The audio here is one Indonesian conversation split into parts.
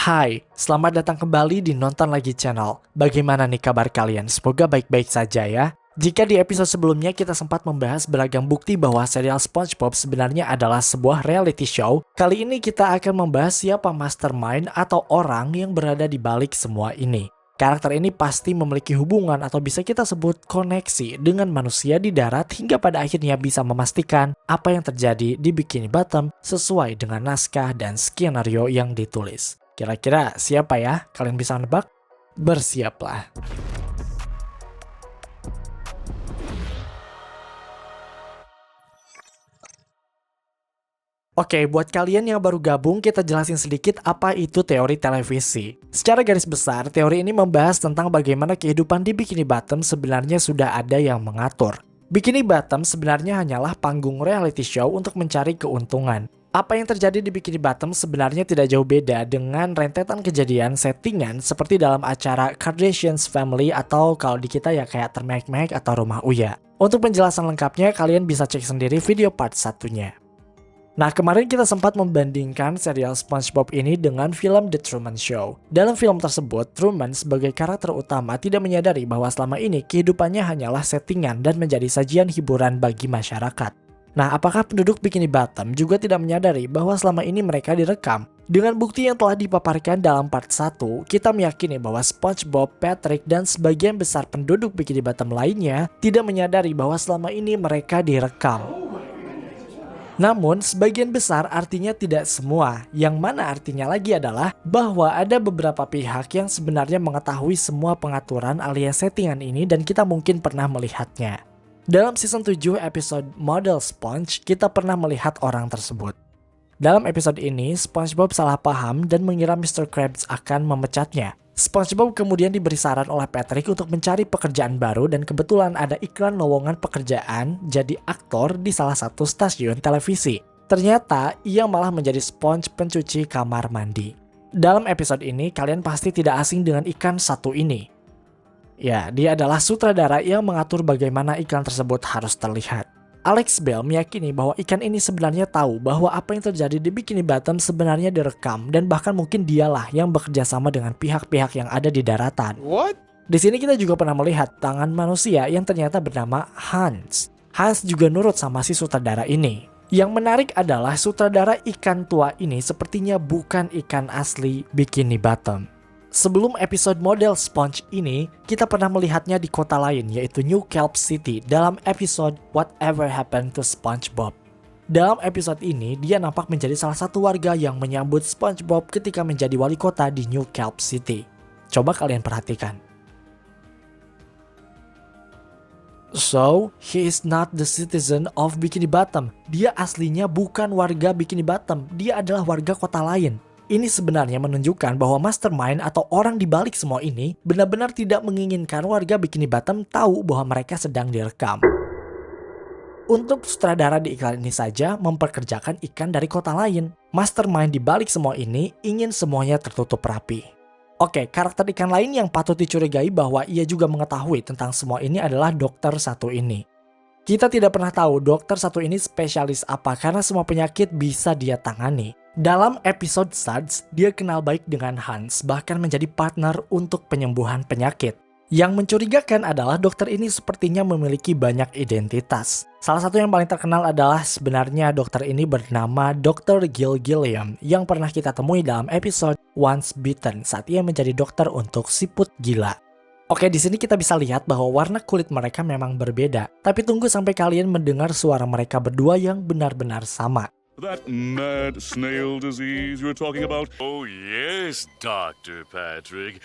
Hai, selamat datang kembali di Nonton Lagi Channel. Bagaimana nih kabar kalian? Semoga baik-baik saja ya. Jika di episode sebelumnya kita sempat membahas beragam bukti bahwa serial SpongeBob sebenarnya adalah sebuah reality show, kali ini kita akan membahas siapa mastermind atau orang yang berada di balik semua ini. Karakter ini pasti memiliki hubungan atau bisa kita sebut koneksi dengan manusia di darat hingga pada akhirnya bisa memastikan apa yang terjadi di Bikini Bottom sesuai dengan naskah dan skenario yang ditulis. Kira-kira siapa ya? Kalian bisa nebak? Bersiaplah. Oke, buat kalian yang baru gabung, kita jelasin sedikit apa itu teori televisi. Secara garis besar, teori ini membahas tentang bagaimana kehidupan di Bikini Bottom sebenarnya sudah ada yang mengatur. Bikini Bottom sebenarnya hanyalah panggung reality show untuk mencari keuntungan. Apa yang terjadi di Bikini Bottom sebenarnya tidak jauh beda dengan rentetan kejadian settingan seperti dalam acara Kardashian's Family atau kalau di kita ya kayak Termek-mek atau Rumah Uya. Untuk penjelasan lengkapnya, kalian bisa cek sendiri video part satunya. Nah, kemarin kita sempat membandingkan serial SpongeBob ini dengan film The Truman Show. Dalam film tersebut, Truman sebagai karakter utama tidak menyadari bahwa selama ini kehidupannya hanyalah settingan dan menjadi sajian hiburan bagi masyarakat. Nah, apakah penduduk Bikini Bottom juga tidak menyadari bahwa selama ini mereka direkam? Dengan bukti yang telah dipaparkan dalam part 1, kita meyakini bahwa SpongeBob, Patrick, dan sebagian besar penduduk Bikini Bottom lainnya tidak menyadari bahwa selama ini mereka direkam. Namun, sebagian besar artinya tidak semua, yang mana artinya lagi adalah bahwa ada beberapa pihak yang sebenarnya mengetahui semua pengaturan alias settingan ini dan kita mungkin pernah melihatnya. Dalam season 7 episode Model Sponge, kita pernah melihat orang tersebut. Dalam episode ini, SpongeBob salah paham dan mengira Mr. Krabs akan memecatnya. SpongeBob kemudian diberi saran oleh Patrick untuk mencari pekerjaan baru dan kebetulan ada iklan lowongan pekerjaan jadi aktor di salah satu stasiun televisi. Ternyata ia malah menjadi Sponge pencuci kamar mandi. Dalam episode ini kalian pasti tidak asing dengan ikan satu ini. Ya, dia adalah sutradara yang mengatur bagaimana iklan tersebut harus terlihat. Alex Bell meyakini bahwa ikan ini sebenarnya tahu bahwa apa yang terjadi di Bikini Bottom sebenarnya direkam dan bahkan mungkin dialah yang bekerja sama dengan pihak-pihak yang ada di daratan. What? Di sini kita juga pernah melihat tangan manusia yang ternyata bernama Hans. Hans juga nurut sama si sutradara ini. Yang menarik adalah sutradara ikan tua ini sepertinya bukan ikan asli Bikini Bottom. Sebelum episode Model Sponge ini, kita pernah melihatnya di kota lain yaitu New Kelp City dalam episode Whatever Happened to SpongeBob. Dalam episode ini, dia nampak menjadi salah satu warga yang menyambut SpongeBob ketika menjadi wali kota di New Kelp City. Coba kalian perhatikan. So, he is not the citizen of Bikini Bottom. Dia aslinya bukan warga Bikini Bottom, dia adalah warga kota lain. Ini sebenarnya menunjukkan bahwa mastermind atau orang di balik semua ini benar-benar tidak menginginkan warga Bikini Bottom tahu bahwa mereka sedang direkam. Untuk sutradara di iklan ini saja memperkerjakan ikan dari kota lain. Mastermind di balik semua ini ingin semuanya tertutup rapi. Oke, karakter ikan lain yang patut dicurigai bahwa ia juga mengetahui tentang semua ini adalah dokter satu ini. Kita tidak pernah tahu dokter satu ini spesialis apa karena semua penyakit bisa dia tangani. Dalam episode Suds, dia kenal baik dengan Hans, bahkan menjadi partner untuk penyembuhan penyakit. Yang mencurigakan adalah dokter ini sepertinya memiliki banyak identitas. Salah satu yang paling terkenal adalah sebenarnya dokter ini bernama Dr. Gil Gilliam yang pernah kita temui dalam episode Once Bitten saat ia menjadi dokter untuk siput gila. Oke, di sini kita bisa lihat bahwa warna kulit mereka memang berbeda, tapi tunggu sampai kalian mendengar suara mereka berdua yang benar-benar sama. That mad snail disease you're talking about? Oh yes, Dr. Patrick.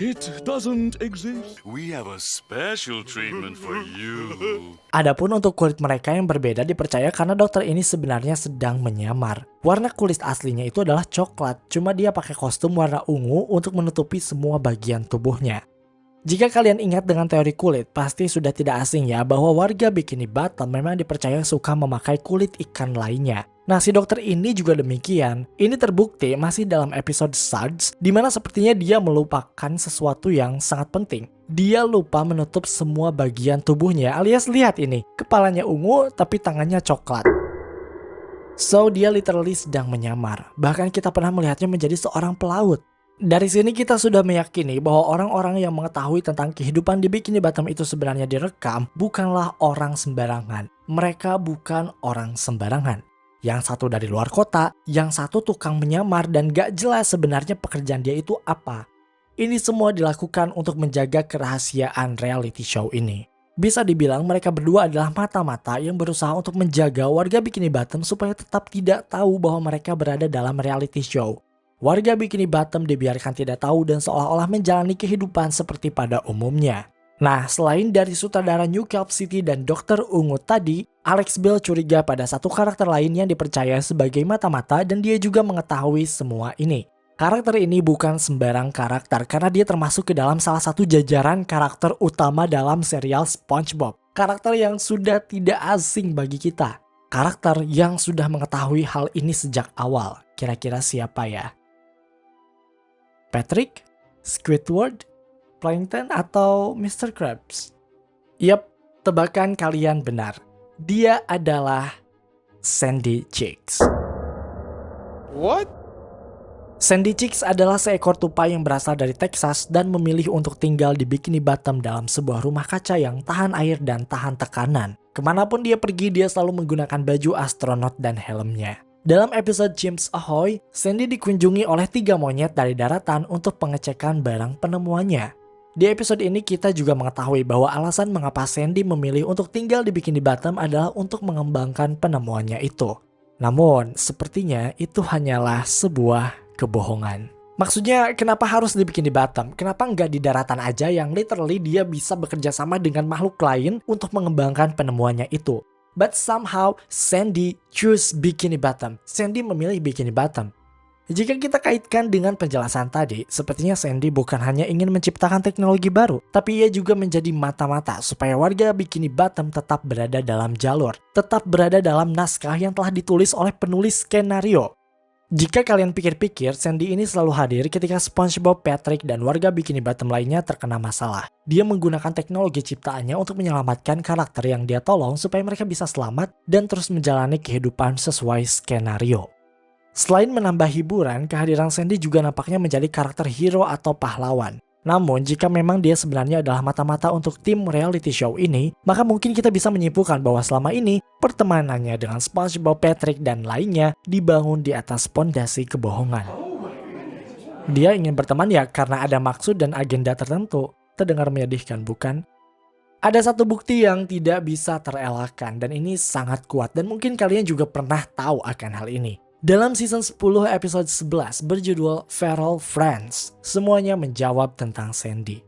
It doesn't exist. We have a special treatment for you. Adapun untuk kulit mereka yang berbeda dipercaya karena dokter ini sebenarnya sedang menyamar. Warna kulit aslinya itu adalah coklat, cuma dia pakai kostum warna ungu untuk menutupi semua bagian tubuhnya. Jika kalian ingat dengan teori kulit, pasti sudah tidak asing ya bahwa warga Bikini Bottom memang dipercaya suka memakai kulit ikan lainnya. Nah, si dokter ini juga demikian. Ini terbukti masih dalam episode Suds, di mana sepertinya dia melupakan sesuatu yang sangat penting. Dia lupa menutup semua bagian tubuhnya, alias lihat ini, kepalanya ungu tapi tangannya coklat. So, dia literally sedang menyamar. Bahkan kita pernah melihatnya menjadi seorang pelaut. Dari sini kita sudah meyakini bahwa orang-orang yang mengetahui tentang kehidupan di Bikini Bottom itu sebenarnya direkam bukanlah orang sembarangan. Mereka bukan orang sembarangan. Yang satu dari luar kota, yang satu tukang menyamar dan gak jelas sebenarnya pekerjaan dia itu apa. Ini semua dilakukan untuk menjaga kerahasiaan reality show ini. Bisa dibilang mereka berdua adalah mata-mata yang berusaha untuk menjaga warga Bikini Bottom supaya tetap tidak tahu bahwa mereka berada dalam reality show. Warga Bikini Bottom dibiarkan tidak tahu dan seolah-olah menjalani kehidupan seperti pada umumnya. Nah, selain dari sutradara New Kelp City dan Dr. Ungu tadi, Alex Bell curiga pada satu karakter lain yang dipercaya sebagai mata-mata dan dia juga mengetahui semua ini. Karakter ini bukan sembarang karakter karena dia termasuk ke dalam salah satu jajaran karakter utama dalam serial SpongeBob. Karakter yang sudah tidak asing bagi kita. Karakter yang sudah mengetahui hal ini sejak awal. Kira-kira siapa ya? Patrick? Squidward? Plankton atau Mr. Krabs? Yap, tebakan kalian benar. Dia adalah Sandy Cheeks. What? Sandy Cheeks adalah seekor tupai yang berasal dari Texas dan memilih untuk tinggal di Bikini Bottom dalam sebuah rumah kaca yang tahan air dan tahan tekanan. Kemanapun dia pergi, dia selalu menggunakan baju astronot dan helmnya. Dalam episode Chimps Ahoy, Sandy dikunjungi oleh 3 monyet dari daratan untuk pengecekan barang penemuannya. Di episode ini kita juga mengetahui bahwa alasan mengapa Sandy memilih untuk tinggal di Bikini Bottom adalah untuk mengembangkan penemuannya itu. Namun, sepertinya itu hanyalah sebuah kebohongan. Maksudnya, kenapa harus di Bikini Bottom? Kenapa nggak di daratan aja yang literally dia bisa bekerja sama dengan makhluk lain untuk mengembangkan penemuannya itu? But somehow, Sandy choose Bikini Bottom. Sandy memilih Bikini Bottom. Jika kita kaitkan dengan penjelasan tadi, sepertinya Sandy bukan hanya ingin menciptakan teknologi baru, tapi ia juga menjadi mata-mata supaya warga Bikini Bottom tetap berada dalam jalur, tetap berada dalam naskah yang telah ditulis oleh penulis skenario. Jika kalian pikir-pikir, Sandy ini selalu hadir ketika SpongeBob, Patrick, dan warga Bikini Bottom lainnya terkena masalah. Dia menggunakan teknologi ciptaannya untuk menyelamatkan karakter yang dia tolong supaya mereka bisa selamat dan terus menjalani kehidupan sesuai skenario. Selain menambah hiburan, kehadiran Sandy juga nampaknya menjadi karakter hero atau pahlawan. Namun, jika memang dia sebenarnya adalah mata-mata untuk tim reality show ini, maka mungkin kita bisa menyimpulkan bahwa selama ini, pertemanannya dengan SpongeBob, Patrick, dan lainnya dibangun di atas pondasi kebohongan. Dia ingin berteman ya karena ada maksud dan agenda tertentu. Terdengar menyedihkan, bukan? Ada satu bukti yang tidak bisa terelakkan dan ini sangat kuat dan mungkin kalian juga pernah tahu akan hal ini. Dalam season 10 episode 11 berjudul Feral Friends, semuanya menjawab tentang Sandy.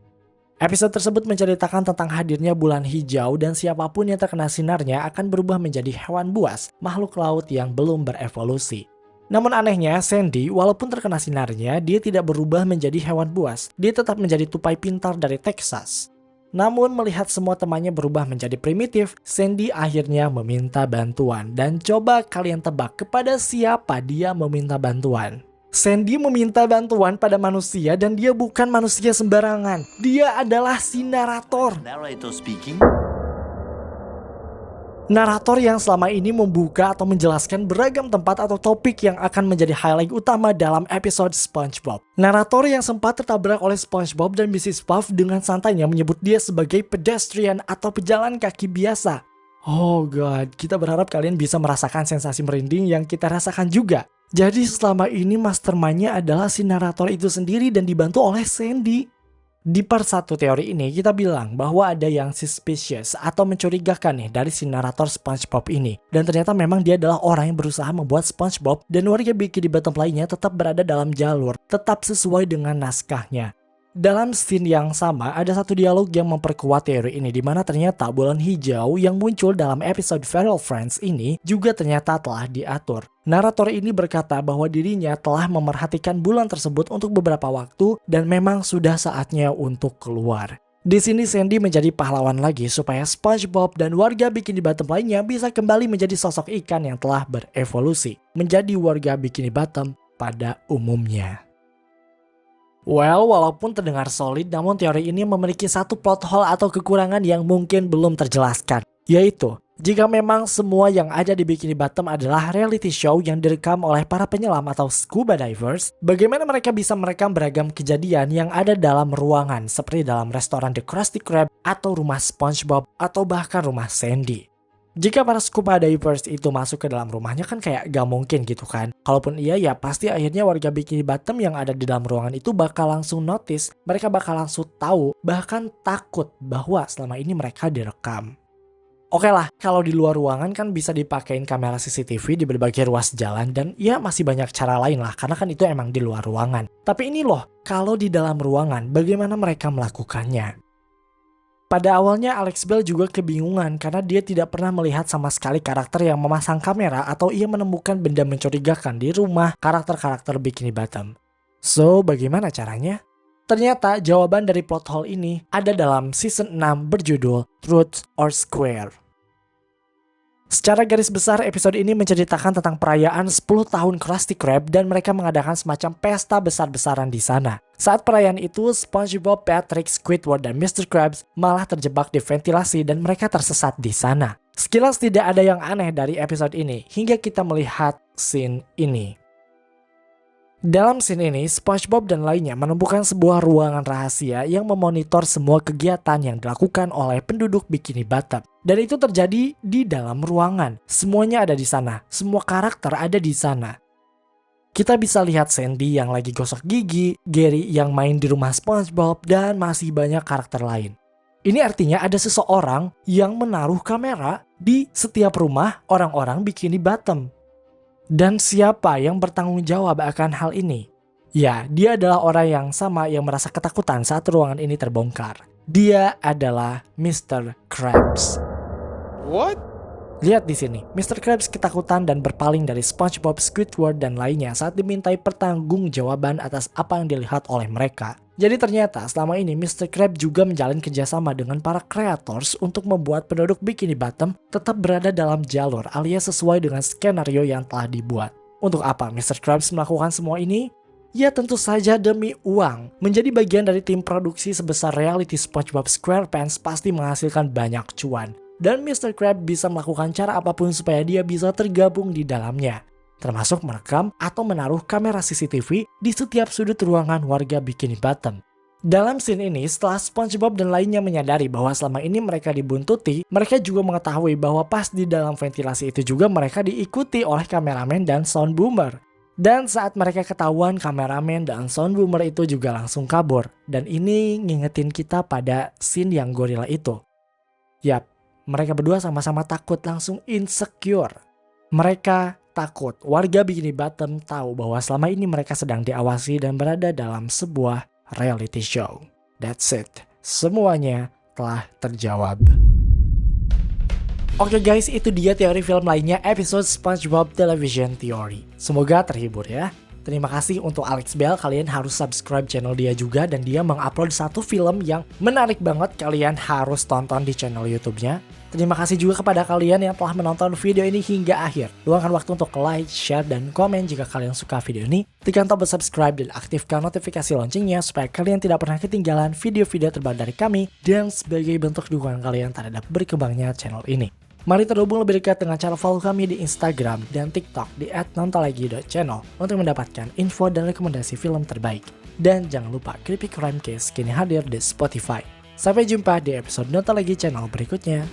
Episode tersebut menceritakan tentang hadirnya bulan hijau dan siapapun yang terkena sinarnya akan berubah menjadi hewan buas, makhluk laut yang belum berevolusi. Namun anehnya, Sandy walaupun terkena sinarnya, dia tidak berubah menjadi hewan buas. Dia tetap menjadi tupai pintar dari Texas. Namun melihat semua temannya berubah menjadi primitif, Sandy akhirnya meminta bantuan. Dan coba kalian tebak kepada siapa dia meminta bantuan. Sandy meminta bantuan pada manusia dan dia bukan manusia sembarangan. Dia adalah si narator. Narrator speaking. Narator yang selama ini membuka atau menjelaskan beragam tempat atau topik yang akan menjadi highlight utama dalam episode SpongeBob. Narator yang sempat tertabrak oleh SpongeBob dan Mrs. Puff dengan santainya menyebut dia sebagai pedestrian atau pejalan kaki biasa. Oh god, kita berharap kalian bisa merasakan sensasi merinding yang kita rasakan juga. Jadi selama ini mastermind-nya adalah si narator itu sendiri dan dibantu oleh Sandy. Di part 1 teori ini kita bilang bahwa ada yang suspicious atau mencurigakan nih dari si narator SpongeBob ini. Dan ternyata memang dia adalah orang yang berusaha membuat SpongeBob dan warga Bikini Bottom lainnya tetap berada dalam jalur, tetap sesuai dengan naskahnya. Dalam scene yang sama ada satu dialog yang memperkuat teori ini di mana ternyata bulan hijau yang muncul dalam episode Feral Friends ini juga ternyata telah diatur. Narator ini berkata bahwa dirinya telah memerhatikan bulan tersebut untuk beberapa waktu dan memang sudah saatnya untuk keluar. Di sini Sandy menjadi pahlawan lagi supaya SpongeBob dan warga Bikini Bottom lainnya bisa kembali menjadi sosok ikan yang telah berevolusi menjadi warga Bikini Bottom pada umumnya. Well, walaupun terdengar solid, namun teori ini memiliki satu plot hole atau kekurangan yang mungkin belum terjelaskan. Yaitu, Jika memang semua yang ada di Bikini Bottom adalah reality show yang direkam oleh para penyelam atau scuba divers, bagaimana mereka bisa merekam beragam kejadian yang ada dalam ruangan seperti dalam restoran The Krusty Krab atau rumah SpongeBob atau bahkan rumah Sandy? Jika para scuba divers itu masuk ke dalam rumahnya kan kayak gak mungkin gitu kan. Kalaupun iya ya pasti akhirnya warga Bikini Bottom yang ada di dalam ruangan itu bakal langsung notice, mereka bakal langsung tahu, bahkan takut bahwa selama ini mereka direkam. Oke lah, kalau di luar ruangan kan bisa dipakein kamera CCTV di berbagai ruas jalan dan ya masih banyak cara lain lah karena kan itu emang di luar ruangan. Tapi ini loh, kalau di dalam ruangan bagaimana mereka melakukannya? Pada awalnya Alex Bell juga kebingungan karena dia tidak pernah melihat sama sekali karakter yang memasang kamera atau ia menemukan benda mencurigakan di rumah karakter-karakter Bikini Bottom. So, bagaimana caranya? Ternyata jawaban dari plot hole ini ada dalam season 6 berjudul Truth or Square. Secara garis besar, episode ini menceritakan tentang perayaan 10 tahun Krusty Krab dan mereka mengadakan semacam pesta besar-besaran di sana. Saat perayaan itu, SpongeBob, Patrick, Squidward, dan Mr. Krabs malah terjebak di ventilasi dan mereka tersesat di sana. Sekilas tidak ada yang aneh dari episode ini hingga kita melihat scene ini. Dalam scene ini, SpongeBob dan lainnya menemukan sebuah ruangan rahasia yang memonitor semua kegiatan yang dilakukan oleh penduduk Bikini Bottom. Dan itu terjadi di dalam ruangan. Semuanya ada di sana. Semua karakter ada di sana. Kita bisa lihat Sandy yang lagi gosok gigi, Gary yang main di rumah SpongeBob, dan masih banyak karakter lain. Ini artinya ada seseorang yang menaruh kamera di setiap rumah orang-orang Bikini Bottom. Dan siapa yang bertanggung jawab akan hal ini? Ya, dia adalah orang yang sama yang merasa ketakutan saat ruangan ini terbongkar. Dia adalah Mr. Krabs. What? Lihat di sini, Mr. Krabs ketakutan dan berpaling dari SpongeBob, Squidward, dan lainnya saat dimintai pertanggungjawaban atas apa yang dilihat oleh mereka. Jadi ternyata selama ini Mr. Krabs juga menjalin kerjasama dengan para creators untuk membuat penduduk Bikini Bottom tetap berada dalam jalur alias sesuai dengan skenario yang telah dibuat. Untuk apa Mr. Krabs melakukan semua ini? Ya tentu saja demi uang. Menjadi bagian dari tim produksi sebesar reality SpongeBob SquarePants pasti menghasilkan banyak cuan. Dan Mr. Krabs bisa melakukan cara apapun supaya dia bisa tergabung di dalamnya. Termasuk merekam atau menaruh kamera CCTV di setiap sudut ruangan warga Bikini Bottom. Dalam scene ini, setelah SpongeBob dan lainnya menyadari bahwa selama ini mereka dibuntuti, mereka juga mengetahui bahwa pas di dalam ventilasi itu juga mereka diikuti oleh kameramen dan sound boomer. Dan saat mereka ketahuan, kameramen dan sound boomer itu juga langsung kabur. Dan ini ngingetin kita pada scene yang gorila itu. Yap, mereka berdua sama-sama takut, langsung insecure. Mereka takut warga Bikini Bottom tahu bahwa selama ini mereka sedang diawasi dan berada dalam sebuah reality show. That's it. Semuanya telah terjawab. Oke guys, itu dia teori film lainnya episode SpongeBob Television Theory. Semoga terhibur ya. Terima kasih untuk Alex Bell, kalian harus subscribe channel dia juga dan dia mengupload satu film yang menarik banget, kalian harus tonton di channel YouTube-nya. Terima kasih juga kepada kalian yang telah menonton video ini hingga akhir. Luangkan waktu untuk like, share, dan komen jika kalian suka video ini. Tekan tombol subscribe dan aktifkan notifikasi loncengnya supaya kalian tidak pernah ketinggalan video-video terbaru dari kami dan sebagai bentuk dukungan kalian terhadap berkembangnya channel ini. Mari terhubung lebih dekat dengan cara follow kami di Instagram dan TikTok di @nontonlagi.channel untuk mendapatkan info dan rekomendasi film terbaik. Dan jangan lupa Creepy Crime Case kini hadir di Spotify. Sampai jumpa di episode Nonton Lagi channel berikutnya.